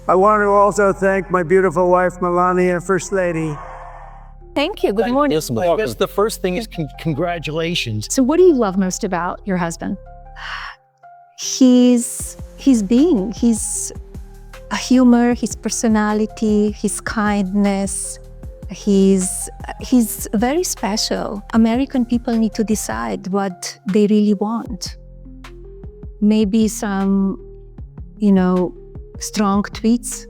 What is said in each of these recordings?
I want to also thank my beautiful wife, Melania, First Lady. Thank you. Good morning. Yes, I guess the first thing is congratulations. So what do you love most about your husband? His being, his humor, his personality, his kindness. He's very special. American people need to decide what they really want. Maybe some, strong tweets,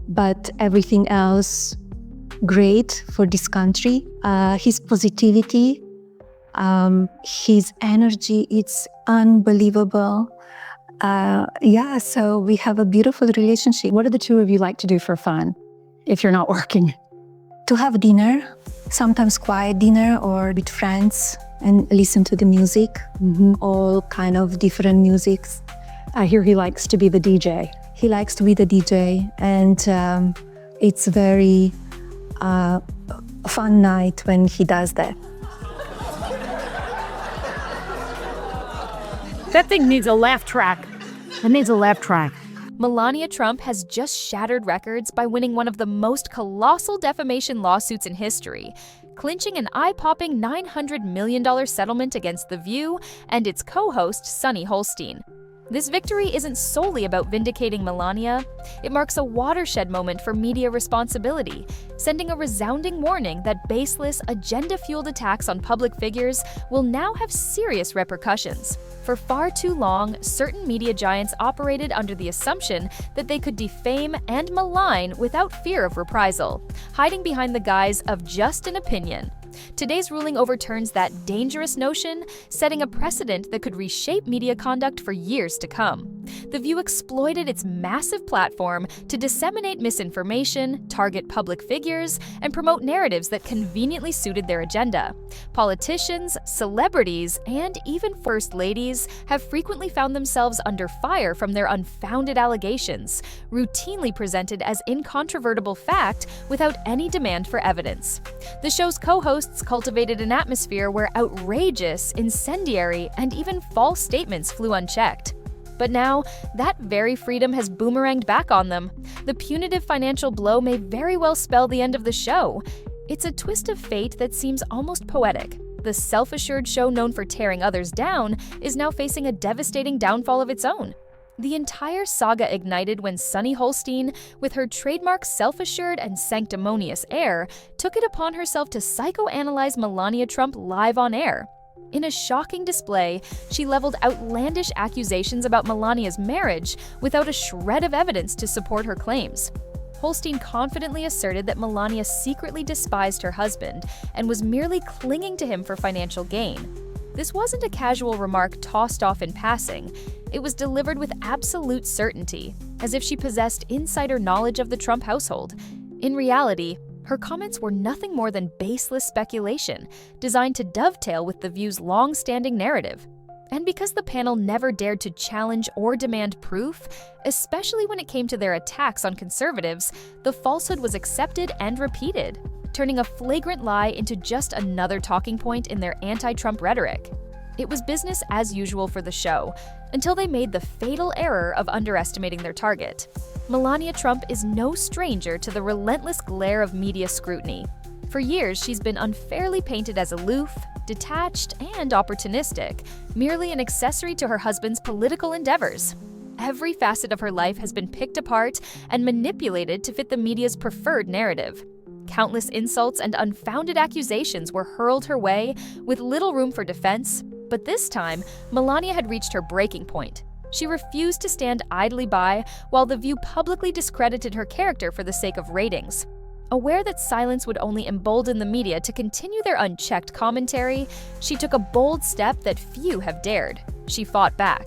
but everything else great for this country. His positivity, his energy, it's unbelievable. So we have a beautiful relationship. What do the two of you like to do for fun if you're not working? To have dinner, sometimes quiet dinner or with friends and listen to the music, all kind of different musics. I hear he likes to be the DJ. He likes to be the DJ, and it's very fun night when he does that. That thing needs a laugh track. It needs a laugh track. Melania Trump has just shattered records by winning one of the most colossal defamation lawsuits in history, clinching an eye-popping $900 million settlement against The View and its co-host, Sunny Hostin. This victory isn't solely about vindicating Melania. It marks a watershed moment for media responsibility, sending a resounding warning that baseless, agenda-fueled attacks on public figures will now have serious repercussions. For far too long, certain media giants operated under the assumption that they could defame and malign without fear of reprisal, hiding behind the guise of just an opinion. Today's ruling overturns that dangerous notion, setting a precedent that could reshape media conduct for years to come. The View exploited its massive platform to disseminate misinformation, target public figures, and promote narratives that conveniently suited their agenda. Politicians, celebrities, and even first ladies have frequently found themselves under fire from their unfounded allegations, routinely presented as incontrovertible fact without any demand for evidence. The show's co-hosts cultivated an atmosphere where outrageous, incendiary, and even false statements flew unchecked. But now, that very freedom has boomeranged back on them. The punitive financial blow may very well spell the end of the show. It's a twist of fate that seems almost poetic. The self-assured show known for tearing others down is now facing a devastating downfall of its own. The entire saga ignited when Sunny Hostin, with her trademark self-assured and sanctimonious air, took it upon herself to psychoanalyze Melania Trump live on air. In a shocking display, she leveled outlandish accusations about Melania's marriage without a shred of evidence to support her claims. Hostin confidently asserted that Melania secretly despised her husband and was merely clinging to him for financial gain. This wasn't a casual remark tossed off in passing. It was delivered with absolute certainty, as if she possessed insider knowledge of the Trump household. In reality, her comments were nothing more than baseless speculation, designed to dovetail with The View's long-standing narrative. And because the panel never dared to challenge or demand proof, especially when it came to their attacks on conservatives, the falsehood was accepted and repeated, turning a flagrant lie into just another talking point in their anti-Trump rhetoric. It was business as usual for the show, until they made the fatal error of underestimating their target. Melania Trump is no stranger to the relentless glare of media scrutiny. For years, she's been unfairly painted as aloof, detached, and opportunistic, merely an accessory to her husband's political endeavors. Every facet of her life has been picked apart and manipulated to fit the media's preferred narrative. Countless insults and unfounded accusations were hurled her way, with little room for defense. But this time, Melania had reached her breaking point. She refused to stand idly by while The View publicly discredited her character for the sake of ratings. Aware that silence would only embolden the media to continue their unchecked commentary, she took a bold step that few have dared. She fought back.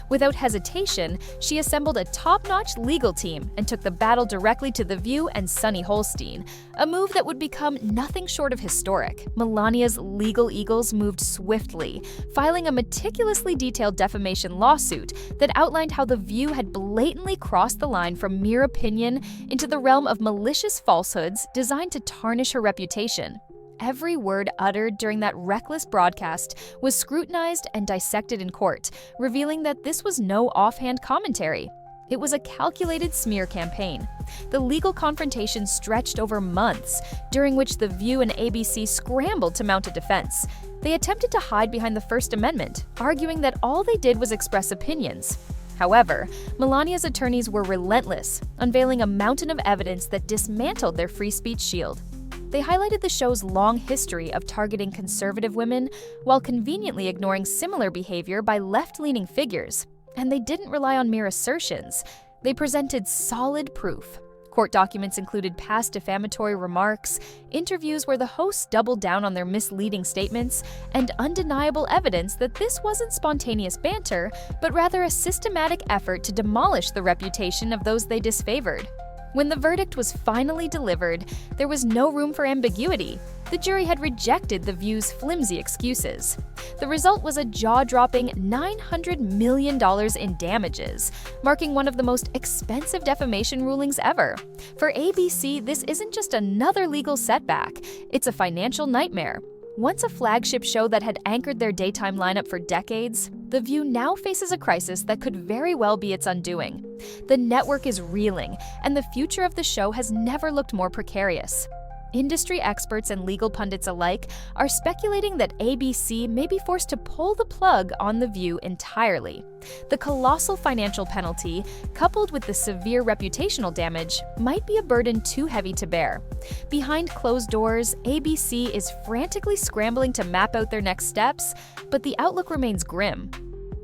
Without hesitation, she assembled a top-notch legal team and took the battle directly to The View and Sunny Hostin, a move that would become nothing short of historic. Melania's legal eagles moved swiftly, filing a meticulously detailed defamation lawsuit that outlined how The View had blatantly crossed the line from mere opinion into the realm of malicious falsehoods designed to tarnish her reputation. Every word uttered during that reckless broadcast was scrutinized and dissected in court, revealing that this was no offhand commentary. It was a calculated smear campaign. The legal confrontation stretched over months, during which The View and ABC scrambled to mount a defense. They attempted to hide behind the First Amendment, arguing that all they did was express opinions. However, Melania's attorneys were relentless, unveiling a mountain of evidence that dismantled their free speech shield. They highlighted the show's long history of targeting conservative women, while conveniently ignoring similar behavior by left-leaning figures. And they didn't rely on mere assertions. They presented solid proof. Court documents included past defamatory remarks, interviews where the hosts doubled down on their misleading statements, and undeniable evidence that this wasn't spontaneous banter, but rather a systematic effort to demolish the reputation of those they disfavored. When the verdict was finally delivered, there was no room for ambiguity. The jury had rejected The View's flimsy excuses. The result was a jaw-dropping $900 million in damages, marking one of the most expensive defamation rulings ever. For ABC, this isn't just another legal setback, it's a financial nightmare. Once a flagship show that had anchored their daytime lineup for decades, The View now faces a crisis that could very well be its undoing. The network is reeling, and the future of the show has never looked more precarious. Industry experts and legal pundits alike are speculating that ABC may be forced to pull the plug on The View entirely. The colossal financial penalty, coupled with the severe reputational damage, might be a burden too heavy to bear. Behind closed doors, ABC is frantically scrambling to map out their next steps, but the outlook remains grim.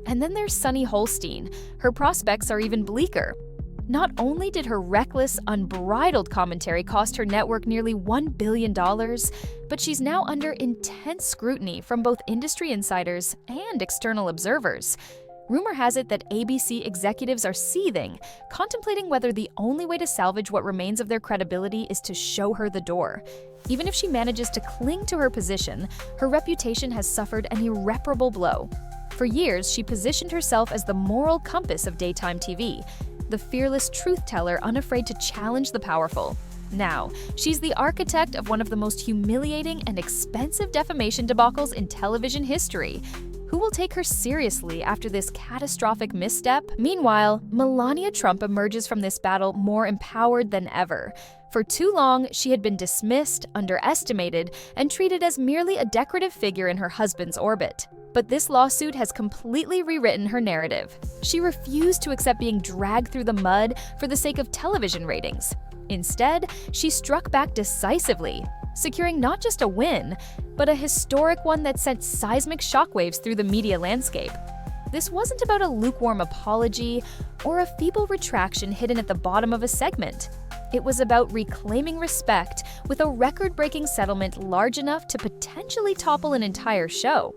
And then there's Sunny Hostin. Her prospects are even bleaker. Not only did her reckless, unbridled commentary cost her network nearly $1 billion, but she's now under intense scrutiny from both industry insiders and external observers. Rumor has it that ABC executives are seething, contemplating whether the only way to salvage what remains of their credibility is to show her the door. Even if she manages to cling to her position, her reputation has suffered an irreparable blow. For years, she positioned herself as the moral compass of daytime TV, the fearless truth-teller unafraid to challenge the powerful. Now, she's the architect of one of the most humiliating and expensive defamation debacles in television history. Who will take her seriously after this catastrophic misstep? Meanwhile, Melania Trump emerges from this battle more empowered than ever. For too long, she had been dismissed, underestimated, and treated as merely a decorative figure in her husband's orbit. But this lawsuit has completely rewritten her narrative. She refused to accept being dragged through the mud for the sake of television ratings. Instead, she struck back decisively, securing not just a win, but a historic one that sent seismic shockwaves through the media landscape. This wasn't about a lukewarm apology or a feeble retraction hidden at the bottom of a segment. It was about reclaiming respect with a record-breaking settlement large enough to potentially topple an entire show.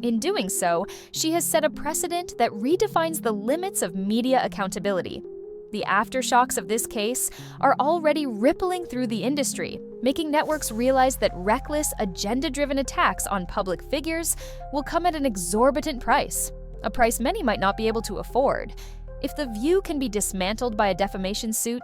In doing so, she has set a precedent that redefines the limits of media accountability. The aftershocks of this case are already rippling through the industry, making networks realize that reckless, agenda-driven attacks on public figures will come at an exorbitant price, a price many might not be able to afford. If The View can be dismantled by a defamation suit,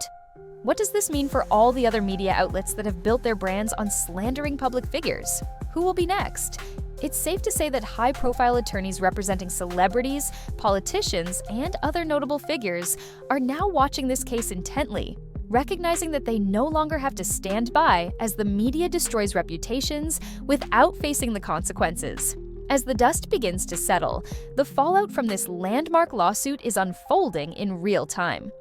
what does this mean for all the other media outlets that have built their brands on slandering public figures? Who will be next? It's safe to say that high-profile attorneys representing celebrities, politicians, and other notable figures are now watching this case intently, recognizing that they no longer have to stand by as the media destroys reputations without facing the consequences. As the dust begins to settle, the fallout from this landmark lawsuit is unfolding in real time.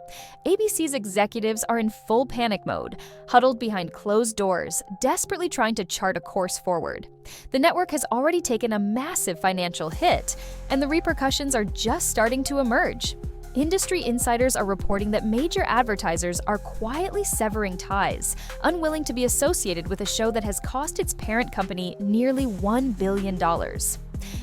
ABC's executives are in full panic mode, huddled behind closed doors, desperately trying to chart a course forward. The network has already taken a massive financial hit, and the repercussions are just starting to emerge. Industry insiders are reporting that major advertisers are quietly severing ties, unwilling to be associated with a show that has cost its parent company nearly $1 billion.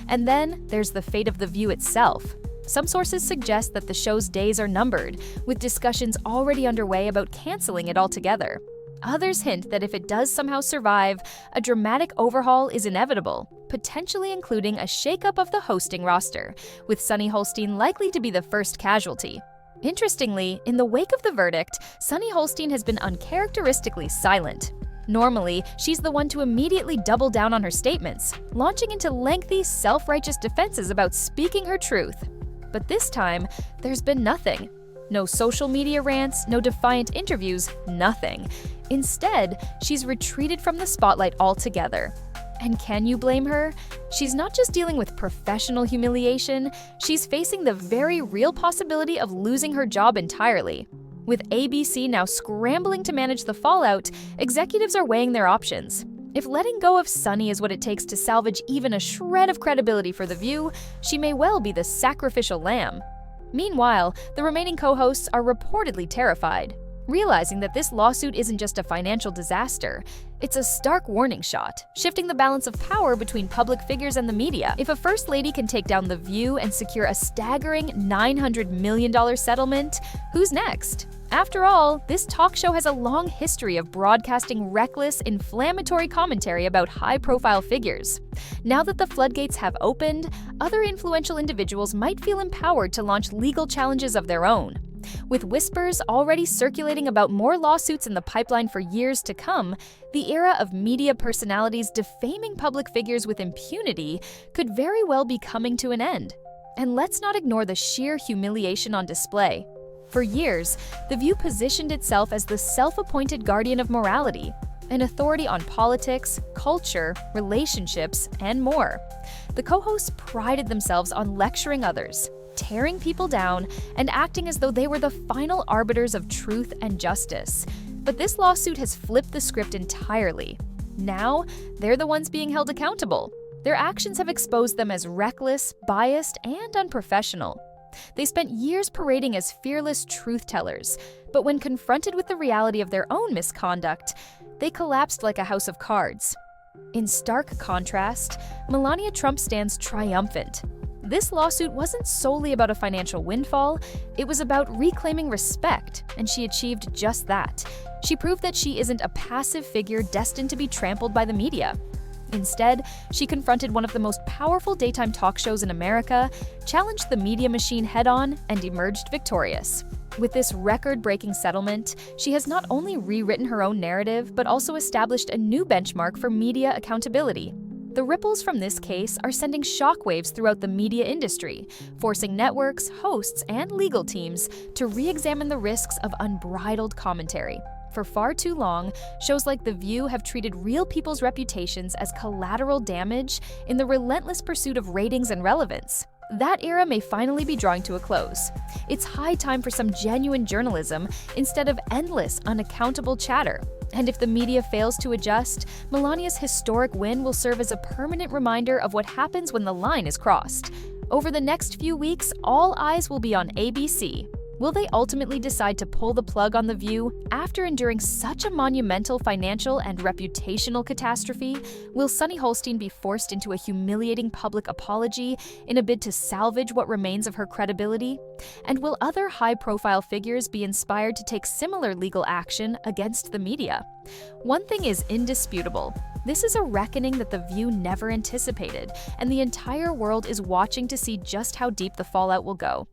And then there's the fate of The View itself. Some sources suggest that the show's days are numbered, with discussions already underway about canceling it altogether. Others hint that if it does somehow survive, a dramatic overhaul is inevitable, potentially including a shakeup of the hosting roster, with Sunny Hostin likely to be the first casualty. Interestingly, in the wake of the verdict, Sunny Hostin has been uncharacteristically silent. Normally, she's the one to immediately double down on her statements, launching into lengthy, self-righteous defenses about speaking her truth. But this time, there's been nothing. No social media rants, no defiant interviews, nothing. Instead, she's retreated from the spotlight altogether. And can you blame her? She's not just dealing with professional humiliation, she's facing the very real possibility of losing her job entirely. With ABC now scrambling to manage the fallout, executives are weighing their options. If letting go of Sunny is what it takes to salvage even a shred of credibility for The View, she may well be the sacrificial lamb. Meanwhile, the remaining co-hosts are reportedly terrified, realizing that this lawsuit isn't just a financial disaster, it's a stark warning shot, shifting the balance of power between public figures and the media. If a first lady can take down The View and secure a staggering $900 million settlement, who's next? After all, this talk show has a long history of broadcasting reckless, inflammatory commentary about high-profile figures. Now that the floodgates have opened, other influential individuals might feel empowered to launch legal challenges of their own. With whispers already circulating about more lawsuits in the pipeline for years to come, the era of media personalities defaming public figures with impunity could very well be coming to an end. And let's not ignore the sheer humiliation on display. For years, The View positioned itself as the self-appointed guardian of morality, an authority on politics, culture, relationships, and more. The co-hosts prided themselves on lecturing others, tearing people down, and acting as though they were the final arbiters of truth and justice. But this lawsuit has flipped the script entirely. Now, they're the ones being held accountable. Their actions have exposed them as reckless, biased, and unprofessional. They spent years parading as fearless truth-tellers, but when confronted with the reality of their own misconduct, they collapsed like a house of cards. In stark contrast, Melania Trump stands triumphant. This lawsuit wasn't solely about a financial windfall, it was about reclaiming respect, and she achieved just that. She proved that she isn't a passive figure destined to be trampled by the media. Instead, she confronted one of the most powerful daytime talk shows in America, challenged the media machine head-on, and emerged victorious. With this record-breaking settlement, she has not only rewritten her own narrative, but also established a new benchmark for media accountability. The ripples from this case are sending shockwaves throughout the media industry, forcing networks, hosts, and legal teams to re-examine the risks of unbridled commentary. For far too long, shows like The View have treated real people's reputations as collateral damage in the relentless pursuit of ratings and relevance. That era may finally be drawing to a close. It's high time for some genuine journalism instead of endless, unaccountable chatter. And if the media fails to adjust, Melania's historic win will serve as a permanent reminder of what happens when the line is crossed. Over the next few weeks, all eyes will be on ABC. Will they ultimately decide to pull the plug on The View after enduring such a monumental financial and reputational catastrophe? Will Sunny Hostin be forced into a humiliating public apology in a bid to salvage what remains of her credibility? And will other high-profile figures be inspired to take similar legal action against the media? One thing is indisputable. This is a reckoning that The View never anticipated, and the entire world is watching to see just how deep the fallout will go.